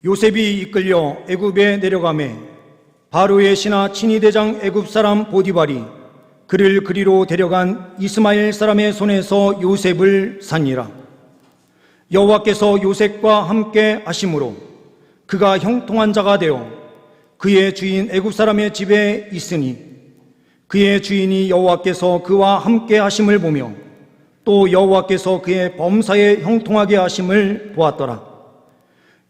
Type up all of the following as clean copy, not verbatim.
요셉이 이끌려 애굽에 내려가매 바로의 신하 친위대장 애굽 사람 보디발이 그를 그리로 데려간 이스마엘 사람의 손에서 요셉을 산니라. 여호와께서 요셉과 함께 하심으로 그가 형통한 자가 되어 그의 주인 애굽 사람의 집에 있으니 그의 주인이 여호와께서 그와 함께 하심을 보며 또 여호와께서 그의 범사에 형통하게 하심을 보았더라.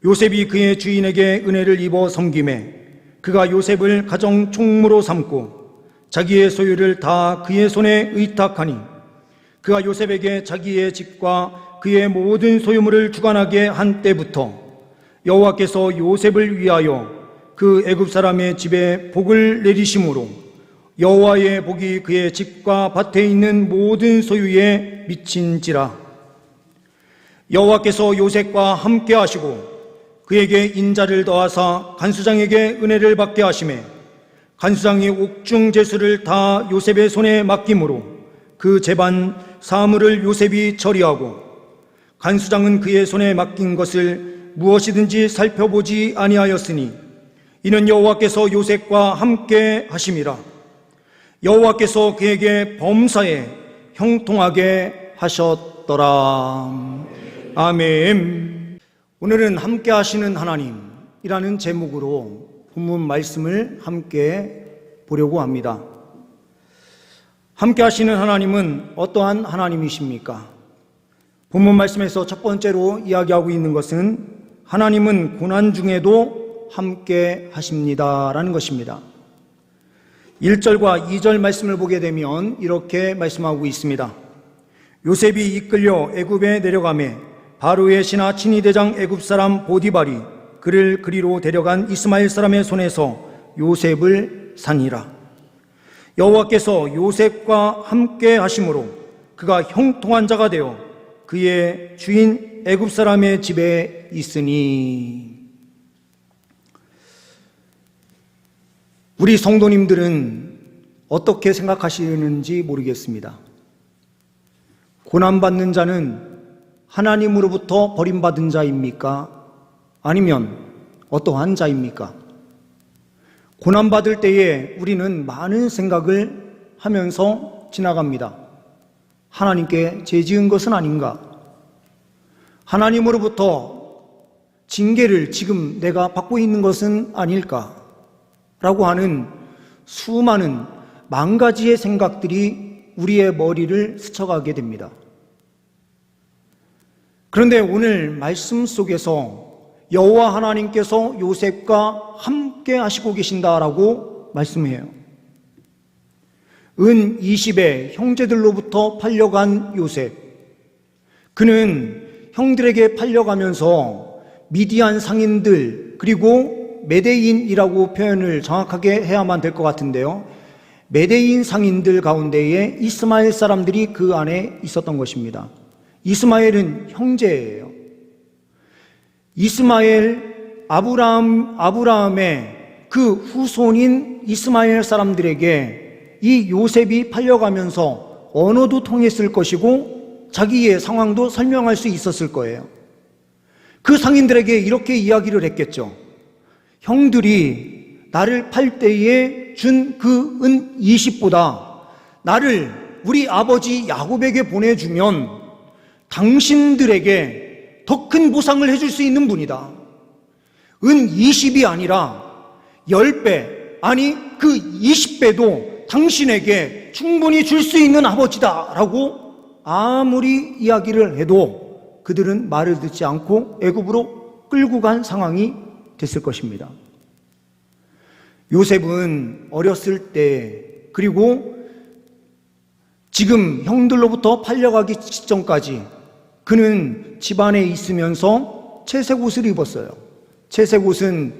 요셉이 그의 주인에게 은혜를 입어 섬김에 그가 요셉을 가정 총무로 삼고 자기의 소유를 다 그의 손에 의탁하니 그가 요셉에게 자기의 집과 그의 모든 소유물을 주관하게 한 때부터 여호와께서 요셉을 위하여 그 애굽 사람의 집에 복을 내리심으로 여호와의 복이 그의 집과 밭에 있는 모든 소유에 미친지라. 여호와께서 요셉과 함께 하시고 그에게 인자를 더하사 간수장에게 은혜를 받게 하시매 간수장이 옥중 제수를 다 요셉의 손에 맡김으로 그 제반 사물을 요셉이 처리하고 간수장은 그의 손에 맡긴 것을 무엇이든지 살펴보지 아니하였으니 이는 여호와께서 요셉과 함께 하심이라. 여호와께서 그에게 범사에 형통하게 하셨더라. 아멘. 오늘은 함께 하시는 하나님이라는 제목으로 본문 말씀을 함께 보려고 합니다. 함께 하시는 하나님은 어떠한 하나님이십니까? 본문 말씀에서 첫 번째로 이야기하고 있는 것은 하나님은 고난 중에도 함께 하십니다라는 것입니다. 1절과 2절 말씀을 보게 되면 이렇게 말씀하고 있습니다. 요셉이 이끌려 애굽에 내려가매 바로의 신하 친위대장 애굽 사람 보디발이 그를 그리로 데려간 이스마엘 사람의 손에서 요셉을 산니라. 여호와께서 요셉과 함께 하심으로 그가 형통한 자가 되어 그의 주인 애굽 사람의 집에 있으니. 우리 성도님들은 어떻게 생각하시는지 모르겠습니다. 고난받는 자는 하나님으로부터 버림받은 자입니까? 아니면 어떠한 자입니까? 고난받을 때에 우리는 많은 생각을 하면서 지나갑니다. 하나님께 죄 지은 것은 아닌가? 하나님으로부터 징계를 지금 내가 받고 있는 것은 아닐까? 라고 하는 수많은 만 가지의 생각들이 우리의 머리를 스쳐가게 됩니다. 그런데 오늘 말씀 속에서 여호와 하나님께서 요셉과 함께 하시고 계신다라고 말씀해요. 은 20의 형제들로부터 팔려간 요셉. 그는 형들에게 팔려가면서 미디안 상인들 그리고 메대인이라고 표현을 정확하게 해야만 될 것 같은데요. 메대인 상인들 가운데에 이스마엘 사람들이 그 안에 있었던 것입니다. 이스마엘은 형제예요. 이스마엘, 아브라함의 그 후손인 이스마엘 사람들에게 이 요셉이 팔려가면서 언어도 통했을 것이고 자기의 상황도 설명할 수 있었을 거예요. 그 상인들에게 이렇게 이야기를 했겠죠. 형들이 나를 팔 때에 준 그 은 20보다 나를 우리 아버지 야곱에게 보내주면 당신들에게 더 큰 보상을 해줄 수 있는 분이다. 은 20이 아니라 10배, 아니 그 20배도 당신에게 충분히 줄 수 있는 아버지다 라고 아무리 이야기를 해도 그들은 말을 듣지 않고 애굽으로 끌고 간 상황이 됐을 것입니다. 요셉은 어렸을 때 그리고 지금 형들로부터 팔려가기 직전까지 그는 집안에 있으면서 채색 옷을 입었어요. 채색 옷은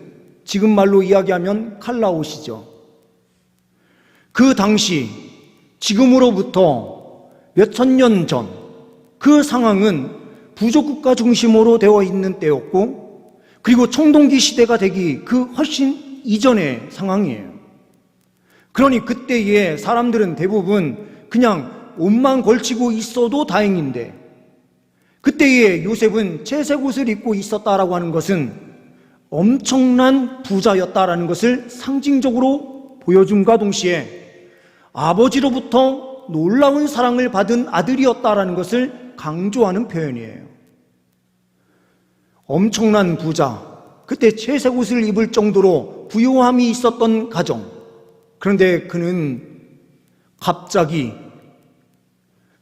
지금 말로 이야기하면 칼라옷이죠. 그 당시 지금으로부터 몇천 년 전 그 상황은 부족국가 중심으로 되어 있는 때였고 그리고 청동기 시대가 되기 그 훨씬 이전의 상황이에요. 그러니 그때의 사람들은 대부분 그냥 옷만 걸치고 있어도 다행인데 그때의 요셉은 채색 옷을 입고 있었다라고 하는 것은 엄청난 부자였다라는 것을 상징적으로 보여줌과 동시에 아버지로부터 놀라운 사랑을 받은 아들이었다라는 것을 강조하는 표현이에요. 엄청난 부자, 그때 채색 옷을 입을 정도로 부유함이 있었던 가정. 그런데 그는 갑자기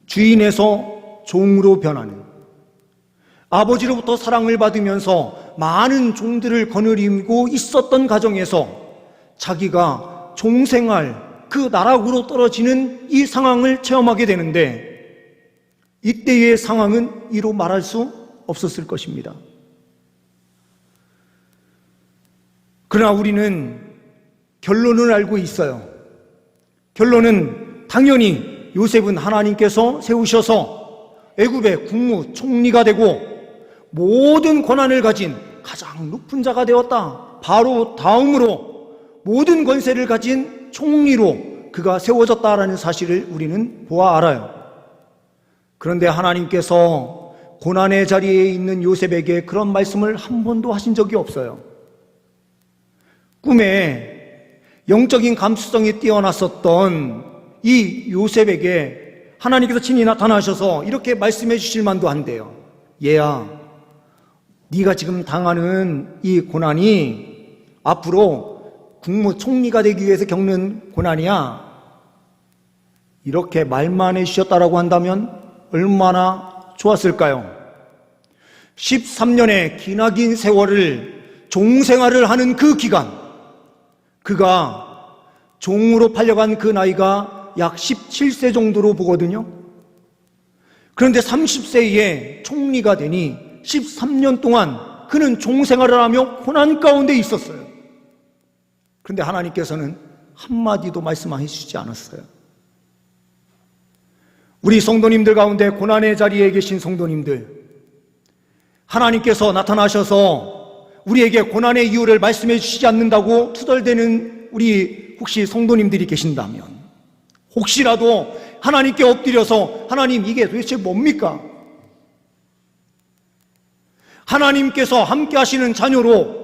주인에서 종으로 변하는, 아버지로부터 사랑을 받으면서 많은 종들을 거느리고 있었던 가정에서 자기가 종생활, 그 나락으로 떨어지는 이 상황을 체험하게 되는데, 이때의 상황은 이로 말할 수 없었을 것입니다. 그러나 우리는 결론을 알고 있어요. 결론은 당연히 요셉은 하나님께서 세우셔서 애굽의 국무총리가 되고 모든 권한을 가진 가장 높은 자가 되었다. 바로 다음으로 모든 권세를 가진 총리로 그가 세워졌다라는 사실을 우리는 보아 알아요. 그런데 하나님께서 고난의 자리에 있는 요셉에게 그런 말씀을 한 번도 하신 적이 없어요. 꿈에 영적인 감수성이 뛰어났었던 이 요셉에게 하나님께서 친히 나타나셔서 이렇게 말씀해 주실 만도 한데요. 얘야, 네가 지금 당하는 이 고난이 앞으로 국무총리가 되기 위해서 겪는 고난이야. 이렇게 말만 해주셨다라고 한다면 얼마나 좋았을까요? 13년의 기나긴 세월을 종생활을 하는 그 기간, 그가 종으로 팔려간 그 나이가 약 17세 정도로 보거든요. 그런데 30세에 총리가 되니 13년 동안 그는 종생활을 하며 고난 가운데 있었어요. 그런데 하나님께서는 한마디도 말씀해 주시지 않았어요. 우리 성도님들 가운데 고난의 자리에 계신 성도님들, 하나님께서 나타나셔서 우리에게 고난의 이유를 말씀해 주시지 않는다고 투덜대는 우리 혹시 성도님들이 계신다면, 혹시라도 하나님께 엎드려서 하나님 이게 도대체 뭡니까? 하나님께서 함께 하시는 자녀로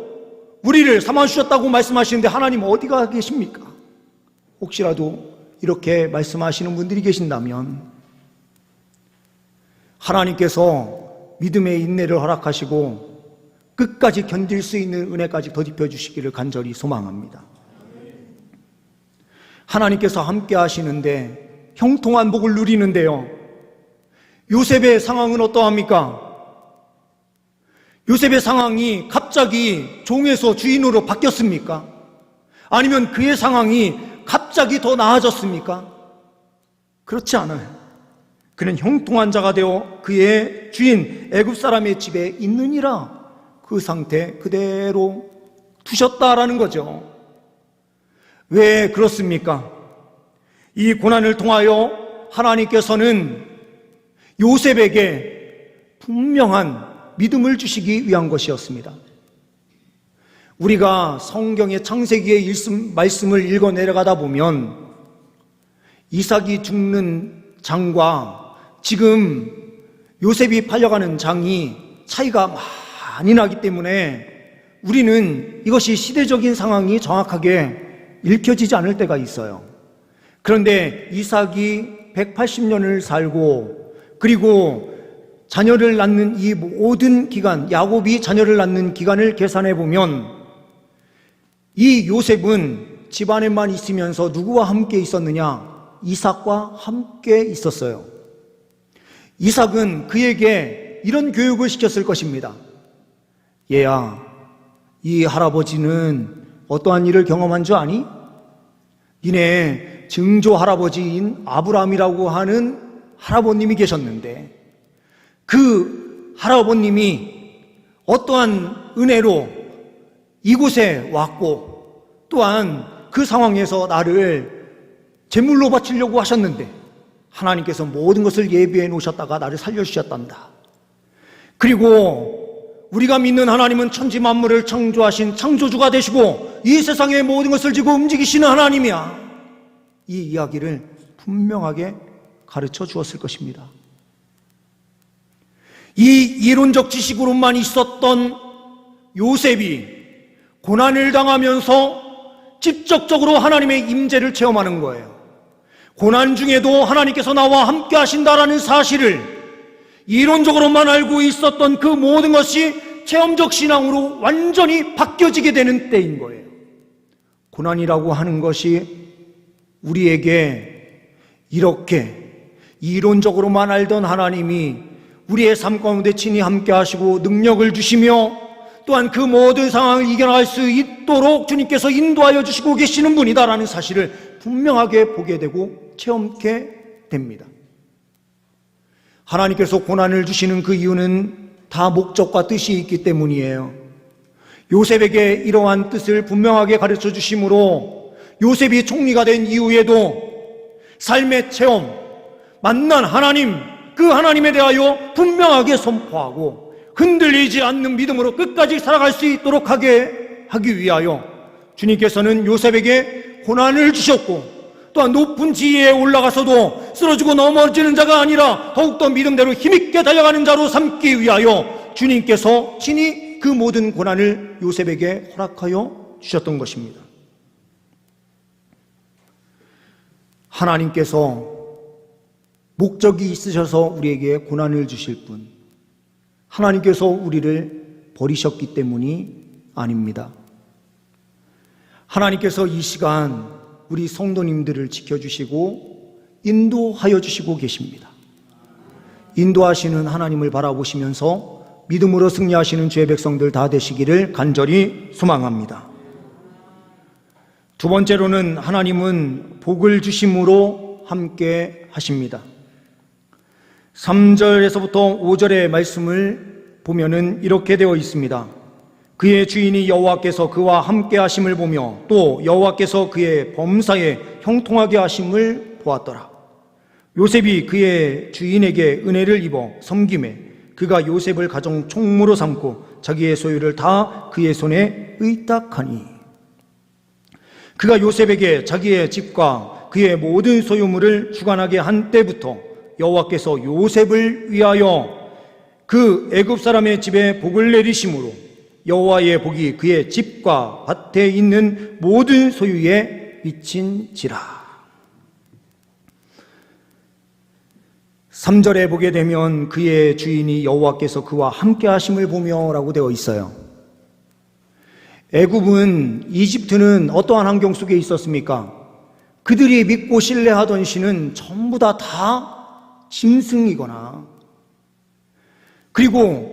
우리를 삼아주셨다고 말씀하시는데 하나님 어디가 계십니까? 혹시라도 이렇게 말씀하시는 분들이 계신다면 하나님께서 믿음의 인내를 허락하시고 끝까지 견딜 수 있는 은혜까지 더딥혀 주시기를 간절히 소망합니다. 하나님께서 함께 하시는데 형통한 복을 누리는데요, 요셉의 상황은 어떠합니까? 요셉의 상황이 갑자기 종에서 주인으로 바뀌었습니까? 아니면 그의 상황이 갑자기 더 나아졌습니까? 그렇지 않아요. 그는 형통한 자가 되어 그의 주인 애굽 사람의 집에 있느니라 그 상태 그대로 두셨다라는 거죠. 왜 그렇습니까? 이 고난을 통하여 하나님께서는 요셉에게 분명한 믿음을 주시기 위한 것이었습니다. 우리가 성경의 창세기의 말씀을 읽어 내려가다 보면 이삭이 죽는 장과 지금 요셉이 팔려가는 장이 차이가 많이 나기 때문에 우리는 이것이 시대적인 상황이 정확하게 읽혀지지 않을 때가 있어요. 그런데 이삭이 180년을 살고 그리고 자녀를 낳는 이 모든 기간, 야곱이 자녀를 낳는 기간을 계산해 보면 이 요셉은 집안에만 있으면서 누구와 함께 있었느냐? 이삭과 함께 있었어요. 이삭은 그에게 이런 교육을 시켰을 것입니다. 얘야, 이 할아버지는 어떠한 일을 경험한 줄 아니? 니네 증조 할아버지인 아브라함이라고 하는 할아버님이 계셨는데 그 할아버님이 어떠한 은혜로 이곳에 왔고 또한 그 상황에서 나를 제물로 바치려고 하셨는데 하나님께서 모든 것을 예비해 놓으셨다가 나를 살려주셨단다. 그리고 우리가 믿는 하나님은 천지 만물을 창조하신 창조주가 되시고 이 세상의 모든 것을 지고 움직이시는 하나님이야. 이 이야기를 분명하게 가르쳐 주었을 것입니다. 이 이론적 지식으로만 있었던 요셉이 고난을 당하면서 직접적으로 하나님의 임재를 체험하는 거예요. 고난 중에도 하나님께서 나와 함께 하신다라는 사실을 이론적으로만 알고 있었던 그 모든 것이 체험적 신앙으로 완전히 바뀌어지게 되는 때인 거예요. 고난이라고 하는 것이 우리에게 이렇게 이론적으로만 알던 하나님이 우리의 삶 가운데 친히 함께 하시고 능력을 주시며 또한 그 모든 상황을 이겨나갈 수 있도록 주님께서 인도하여 주시고 계시는 분이다라는 사실을 분명하게 보게 되고 체험케 됩니다. 하나님께서 고난을 주시는 그 이유는 다 목적과 뜻이 있기 때문이에요. 요셉에게 이러한 뜻을 분명하게 가르쳐 주심으로 요셉이 총리가 된 이후에도 삶의 체험, 만난 하나님, 그 하나님에 대하여 분명하게 선포하고 흔들리지 않는 믿음으로 끝까지 살아갈 수 있도록 하기 위하여 주님께서는 요셉에게 고난을 주셨고 또한 높은 지위에 올라가서도 쓰러지고 넘어지는 자가 아니라 더욱더 믿음대로 힘있게 달려가는 자로 삼기 위하여 주님께서 친히 그 모든 고난을 요셉에게 허락하여 주셨던 것입니다. 하나님께서 목적이 있으셔서 우리에게 고난을 주실 뿐, 하나님께서 우리를 버리셨기 때문이 아닙니다. 하나님께서 이 시간 우리 성도님들을 지켜주시고 인도하여 주시고 계십니다. 인도하시는 하나님을 바라보시면서 믿음으로 승리하시는 주의 백성들 다 되시기를 간절히 소망합니다. 두 번째로는 하나님은 복을 주심으로 함께 하십니다. 3절에서부터 5절의 말씀을 보면은 이렇게 되어 있습니다. 그의 주인이 여호와께서 그와 함께 하심을 보며 또 여호와께서 그의 범사에 형통하게 하심을 보았더라. 요셉이 그의 주인에게 은혜를 입어 섬김에 그가 요셉을 가정 총무로 삼고 자기의 소유를 다 그의 손에 의탁하니 그가 요셉에게 자기의 집과 그의 모든 소유물을 주관하게 한 때부터 여호와께서 요셉을 위하여 그 애굽 사람의 집에 복을 내리심으로 여호와의 복이 그의 집과 밭에 있는 모든 소유에 미친지라. 3절에 보게 되면 그의 주인이 여호와께서 그와 함께 하심을 보며 라고 되어 있어요. 애굽은, 이집트는 어떠한 환경 속에 있었습니까? 그들이 믿고 신뢰하던 신은 전부 다 짐승이거나 그리고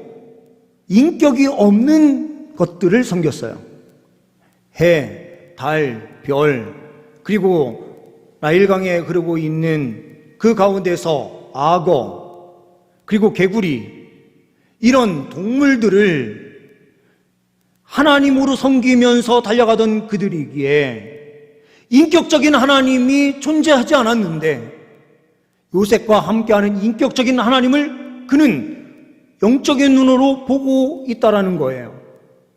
인격이 없는 것들을 섬겼어요. 해, 달, 별, 그리고 나일강에 흐르고 있는 그 가운데서 악어, 그리고 개구리, 이런 동물들을 하나님으로 섬기면서 달려가던 그들이기에 인격적인 하나님이 존재하지 않았는데 요셉과 함께하는 인격적인 하나님을 그는 영적인 눈으로 보고 있다라는 거예요.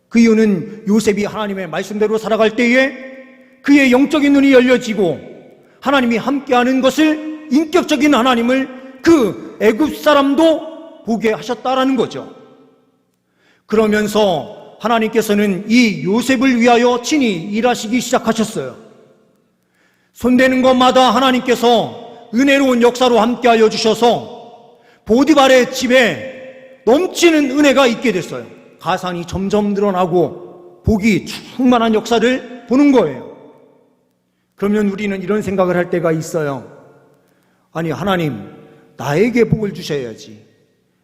그 이유는 요셉이 하나님의 말씀대로 살아갈 때에 그의 영적인 눈이 열려지고 하나님이 함께하는 것을, 인격적인 하나님을 그 애굽 사람도 보게 하셨다라는 거죠. 그러면서 하나님께서는 이 요셉을 위하여 친히 일하시기 시작하셨어요. 손대는 것마다 하나님께서 은혜로운 역사로 함께하여 주셔서 보디발의 집에 넘치는 은혜가 있게 됐어요. 가산이 점점 늘어나고 복이 충만한 역사를 보는 거예요. 그러면 우리는 이런 생각을 할 때가 있어요. 아니, 하나님, 나에게 복을 주셔야지.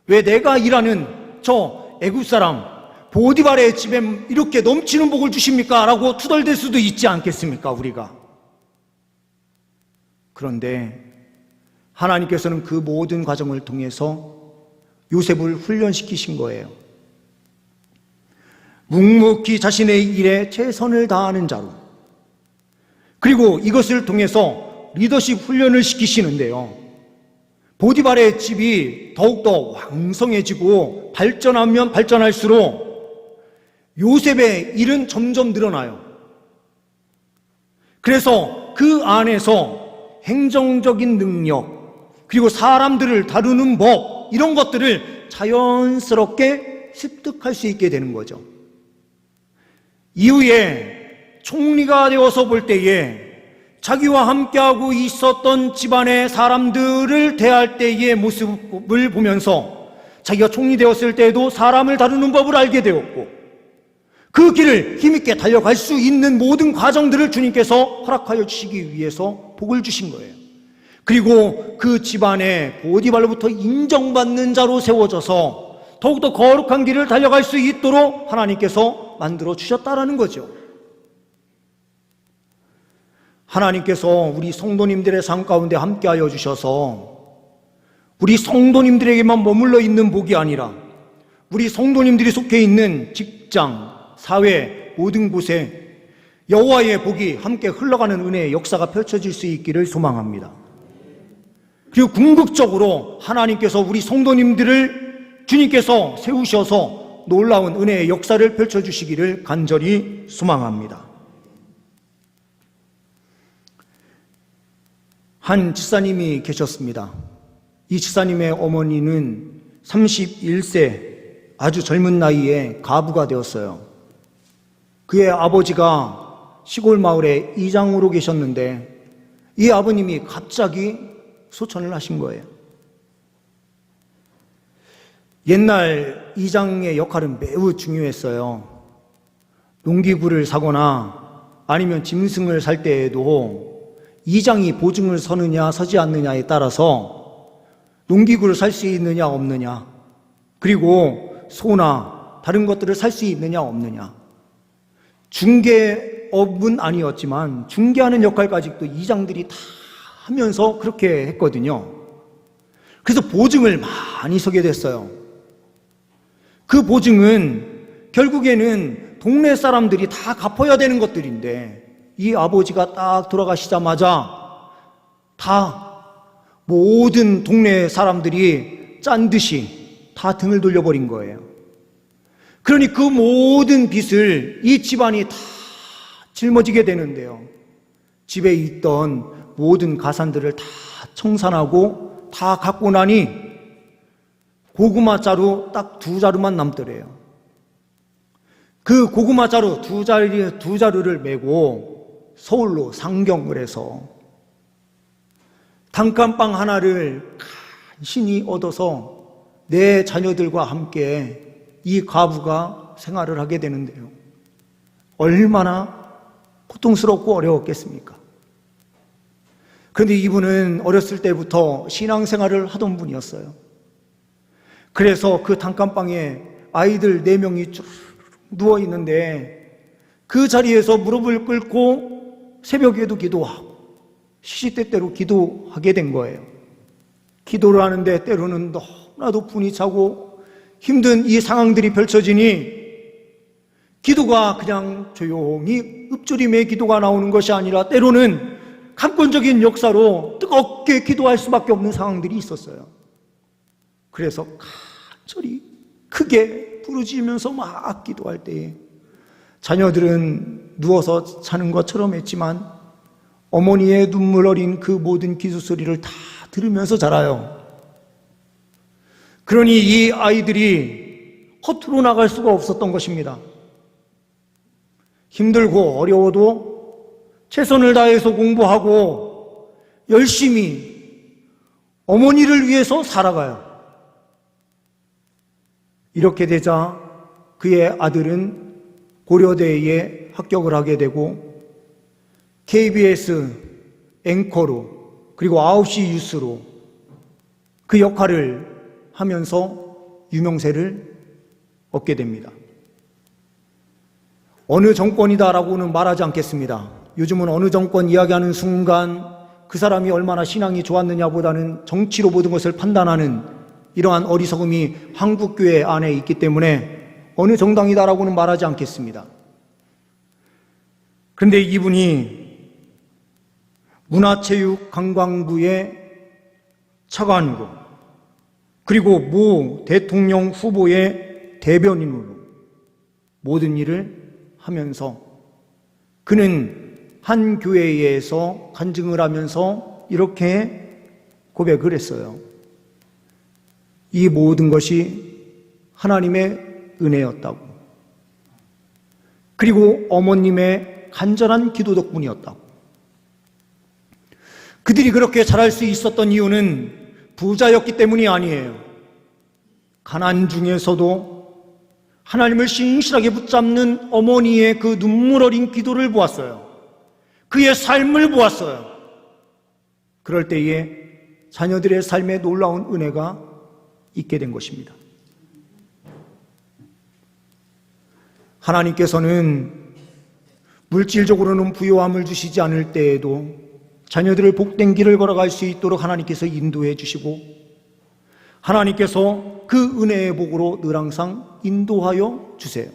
왜 내가 일하는 저 애굽 사람 보디발의 집에 이렇게 넘치는 복을 주십니까? 라고 투덜댈 수도 있지 않겠습니까, 우리가? 그런데 하나님께서는 그 모든 과정을 통해서 요셉을 훈련시키신 거예요. 묵묵히 자신의 일에 최선을 다하는 자로, 그리고 이것을 통해서 리더십 훈련을 시키시는데요. 보디발의 집이 더욱더 왕성해지고 발전하면 발전할수록 요셉의 일은 점점 늘어나요. 그래서 그 안에서 행정적인 능력, 그리고 사람들을 다루는 법, 이런 것들을 자연스럽게 습득할 수 있게 되는 거죠. 이후에 총리가 되어서 볼 때에 자기와 함께하고 있었던 집안의 사람들을 대할 때의 모습을 보면서 자기가 총리 되었을 때에도 사람을 다루는 법을 알게 되었고, 그 길을 힘있게 달려갈 수 있는 모든 과정들을 주님께서 허락하여 주시기 위해서 복을 주신 거예요. 그리고 그 집안의 보디발로부터 인정받는 자로 세워져서 더욱더 거룩한 길을 달려갈 수 있도록 하나님께서 만들어 주셨다라는 거죠. 하나님께서 우리 성도님들의 삶 가운데 함께하여 주셔서 우리 성도님들에게만 머물러 있는 복이 아니라 우리 성도님들이 속해 있는 직장, 사회, 모든 곳에 여호와의 복이 함께 흘러가는 은혜의 역사가 펼쳐질 수 있기를 소망합니다. 그리고 궁극적으로 하나님께서 우리 성도님들을 주님께서 세우셔서 놀라운 은혜의 역사를 펼쳐주시기를 간절히 소망합니다. 한 집사님이 계셨습니다. 이 집사님의 어머니는 31세 아주 젊은 나이에 가부가 되었어요. 그의 아버지가 시골 마을에 이장으로 계셨는데 이 아버님이 갑자기 소천을 하신 거예요. 옛날 이장의 역할은 매우 중요했어요. 농기구를 사거나 아니면 짐승을 살 때에도 이장이 보증을 서느냐 서지 않느냐에 따라서 농기구를 살 수 있느냐 없느냐, 그리고 소나 다른 것들을 살 수 있느냐 없느냐, 중개업은 아니었지만 중개하는 역할까지 또 이장들이 다 하면서 그렇게 했거든요. 그래서 보증을 많이 서게 됐어요. 그 보증은 결국에는 동네 사람들이 다 갚아야 되는 것들인데 이 아버지가 딱 돌아가시자마자 다 모든 동네 사람들이 짠 듯이 다 등을 돌려버린 거예요. 그러니 그 모든 빚을 이 집안이 다 짊어지게 되는데요. 집에 있던 모든 가산들을 다 청산하고 다 갖고 나니 고구마 자루 딱 2자루만 남더래요. 그 고구마 자루 두 자루를 메고 서울로 상경을 해서 단칸방 하나를 간신히 얻어서 내 자녀들과 함께 이 과부가 생활을 하게 되는데요. 얼마나 고통스럽고 어려웠겠습니까? 그런데 이분은 어렸을 때부터 신앙생활을 하던 분이었어요. 그래서 그 단칸방에 아이들 4명이 쭉 누워있는데 그 자리에서 무릎을 꿇고 새벽에도 기도하고 시시때때로 기도하게 된 거예요. 기도를 하는데 때로는 너무나도 분이 차고 힘든 이 상황들이 펼쳐지니 기도가 그냥 조용히 읊조림의 기도가 나오는 것이 아니라 때로는 강권적인 역사로 뜨겁게 기도할 수밖에 없는 상황들이 있었어요. 그래서 간절히 크게 부르짖으면서 막 기도할 때에 자녀들은 누워서 자는 것처럼 했지만 어머니의 눈물 어린 그 모든 기도 소리를 다 들으면서 자라요. 그러니 이 아이들이 허투루 나갈 수가 없었던 것입니다. 힘들고 어려워도 최선을 다해서 공부하고 열심히 어머니를 위해서 살아가요. 이렇게 되자 그의 아들은 고려대에 합격을 하게 되고 KBS 앵커로 그리고 9시 뉴스로 그 역할을 하면서 유명세를 얻게 됩니다. 어느 정권이다라고는 말하지 않겠습니다. 요즘은 어느 정권 이야기하는 순간 그 사람이 얼마나 신앙이 좋았느냐보다는 정치로 모든 것을 판단하는 이러한 어리석음이 한국교회 안에 있기 때문에 어느 정당이다라고는 말하지 않겠습니다. 그런데 이분이 문화체육관광부의 차관으로 그리고 모 대통령 후보의 대변인으로 모든 일을 하면서 그는 한 교회에서 간증을 하면서 이렇게 고백을 했어요. 이 모든 것이 하나님의 은혜였다고. 그리고 어머님의 간절한 기도 덕분이었다. 그들이 그렇게 잘할 수 있었던 이유는 부자였기 때문이 아니에요. 가난 중에서도 하나님을 신실하게 붙잡는 어머니의 그 눈물 어린 기도를 보았어요. 그의 삶을 보았어요. 그럴 때에 자녀들의 삶에 놀라운 은혜가 있게 된 것입니다. 하나님께서는 물질적으로는 부요함을 주시지 않을 때에도 자녀들을 복된 길을 걸어갈 수 있도록 하나님께서 인도해 주시고, 하나님께서 그 은혜의 복으로 늘 항상 인도하여 주세요.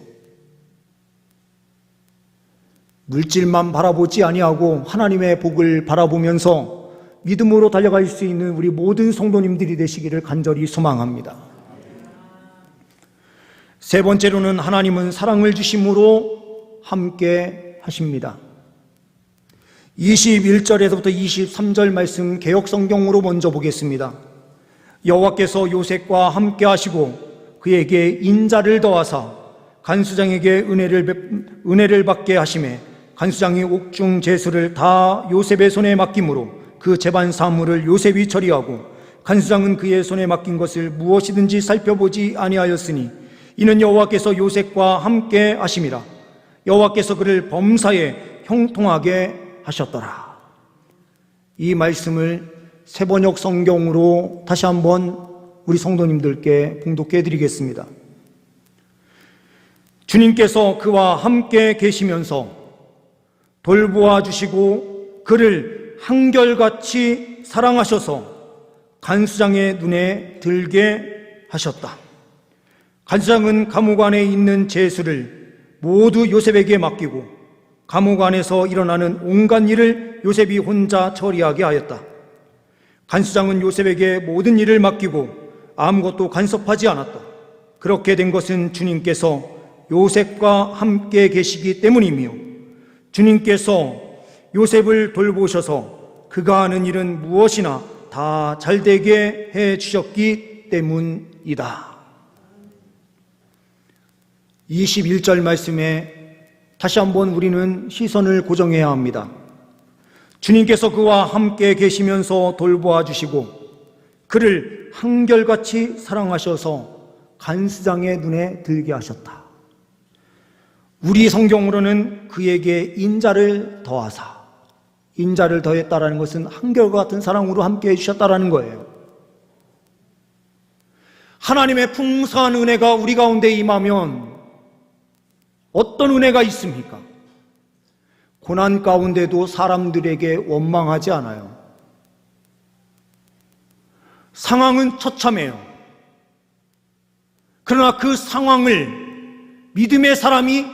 물질만 바라보지 아니하고 하나님의 복을 바라보면서 믿음으로 달려갈 수 있는 우리 모든 성도님들이 되시기를 간절히 소망합니다. 세 번째로는 하나님은 사랑을 주심으로 함께 하십니다. 21절에서부터 23절 말씀 개역 성경으로 먼저 보겠습니다. 여호와께서 요셉과 함께 하시고 그에게 인자를 더하사 간수장에게 은혜를 받게 하시매 간수장이 옥중 제수를 다 요셉의 손에 맡김으로 그 재반 사물을 요셉이 처리하고 간수장은 그의 손에 맡긴 것을 무엇이든지 살펴보지 아니하였으니 이는 여호와께서 요셉과 함께 하심이라. 여호와께서 그를 범사에 형통하게 하셨더라. 이 말씀을 새번역 성경으로 다시 한번 우리 성도님들께 봉독해 드리겠습니다. 주님께서 그와 함께 계시면서 돌보아 주시고 그를 한결같이 사랑하셔서 간수장의 눈에 들게 하셨다. 간수장은 감옥 안에 있는 제수를 모두 요셉에게 맡기고 감옥 안에서 일어나는 온갖 일을 요셉이 혼자 처리하게 하였다. 간수장은 요셉에게 모든 일을 맡기고 아무것도 간섭하지 않았다. 그렇게 된 것은 주님께서 요셉과 함께 계시기 때문이며 주님께서 요셉을 돌보셔서 그가 하는 일은 무엇이나 다 잘되게 해주셨기 때문이다. 21절 말씀에 다시 한번 우리는 시선을 고정해야 합니다. 주님께서 그와 함께 계시면서 돌보아 주시고 그를 한결같이 사랑하셔서 간수장의 눈에 들게 하셨다. 우리 성경으로는 그에게 인자를 더하사, 인자를 더했다라는 것은 한결과 같은 사랑으로 함께 해주셨다라는 거예요. 하나님의 풍성한 은혜가 우리 가운데 임하면 어떤 은혜가 있습니까? 고난 가운데도 사람들에게 원망하지 않아요. 상황은 처참해요. 그러나 그 상황을 믿음의 사람이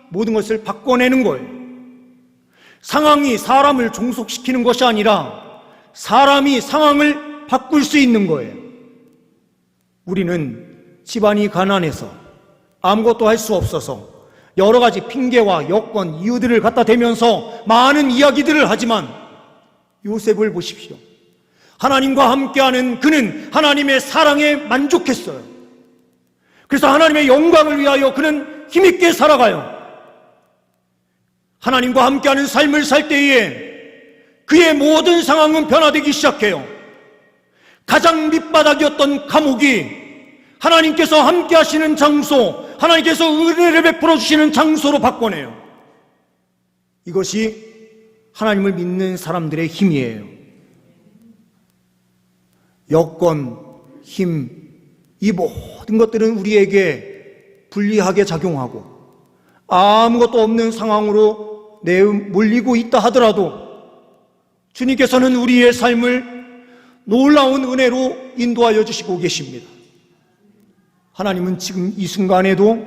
모든 것을 바꿔내는 거예요. 상황이 사람을 종속시키는 것이 아니라 사람이 상황을 바꿀 수 있는 거예요. 우리는 집안이 가난해서 아무것도 할 수 없어서 여러 가지 핑계와 여건, 이유들을 갖다 대면서 많은 이야기들을 하지만 요셉을 보십시오. 하나님과 함께하는 그는 하나님의 사랑에 만족했어요. 그래서 하나님의 영광을 위하여 그는 힘있게 살아가요. 하나님과 함께하는 삶을 살 때에 그의 모든 상황은 변화되기 시작해요. 가장 밑바닥이었던 감옥이 하나님께서 함께 하시는 장소, 하나님께서 은혜를 베풀어 주시는 장소로 바꿔내요. 이것이 하나님을 믿는 사람들의 힘이에요. 여건, 힘, 이 모든 것들은 우리에게 불리하게 작용하고 아무것도 없는 상황으로 몰리고 있다 하더라도 주님께서는 우리의 삶을 놀라운 은혜로 인도하여 주시고 계십니다. 하나님은 지금 이 순간에도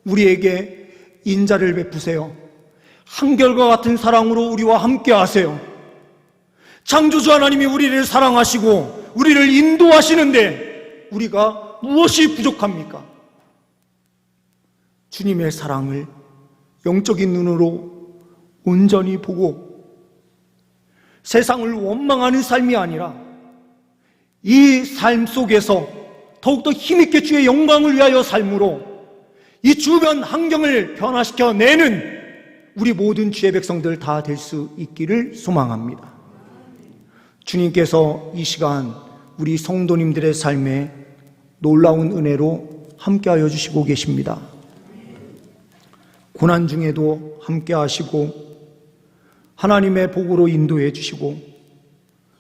우리에게 인자를 베푸세요. 한결과 같은 사랑으로 우리와 함께 하세요. 창조주 하나님이 우리를 사랑하시고 우리를 인도하시는데 우리가 무엇이 부족합니까? 주님의 사랑을 영적인 눈으로 온전히 보고 세상을 원망하는 삶이 아니라 이 삶 속에서 더욱더 힘있게 주의 영광을 위하여 삶으로 이 주변 환경을 변화시켜 내는 우리 모든 주의 백성들 다 될 수 있기를 소망합니다. 주님께서 이 시간 우리 성도님들의 삶에 놀라운 은혜로 함께하여 주시고 계십니다. 고난 중에도 함께하시고 하나님의 복으로 인도해 주시고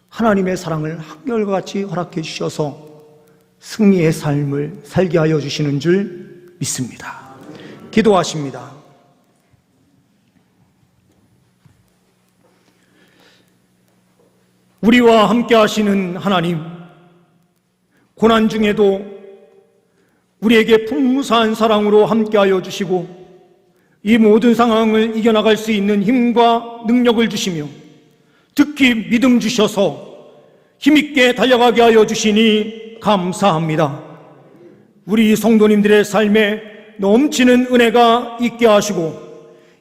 하나님의 사랑을 한결같이 허락해 주셔서 승리의 삶을 살게 하여 주시는 줄 믿습니다. 기도하십니다. 우리와 함께 하시는 하나님, 고난 중에도 우리에게 풍성한 사랑으로 함께하여 주시고 이 모든 상황을 이겨나갈 수 있는 힘과 능력을 주시며 특히 믿음 주셔서 힘있게 달려가게 하여 주시니 감사합니다. 우리 성도님들의 삶에 넘치는 은혜가 있게 하시고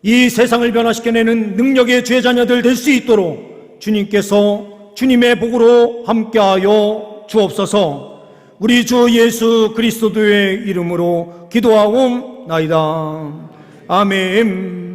이 세상을 변화시켜내는 능력의 주의 자녀들 될 수 있도록 주님께서 주님의 복으로 함께하여 주옵소서. 우리 주 예수 그리스도의 이름으로 기도하옵나이다. 아멘.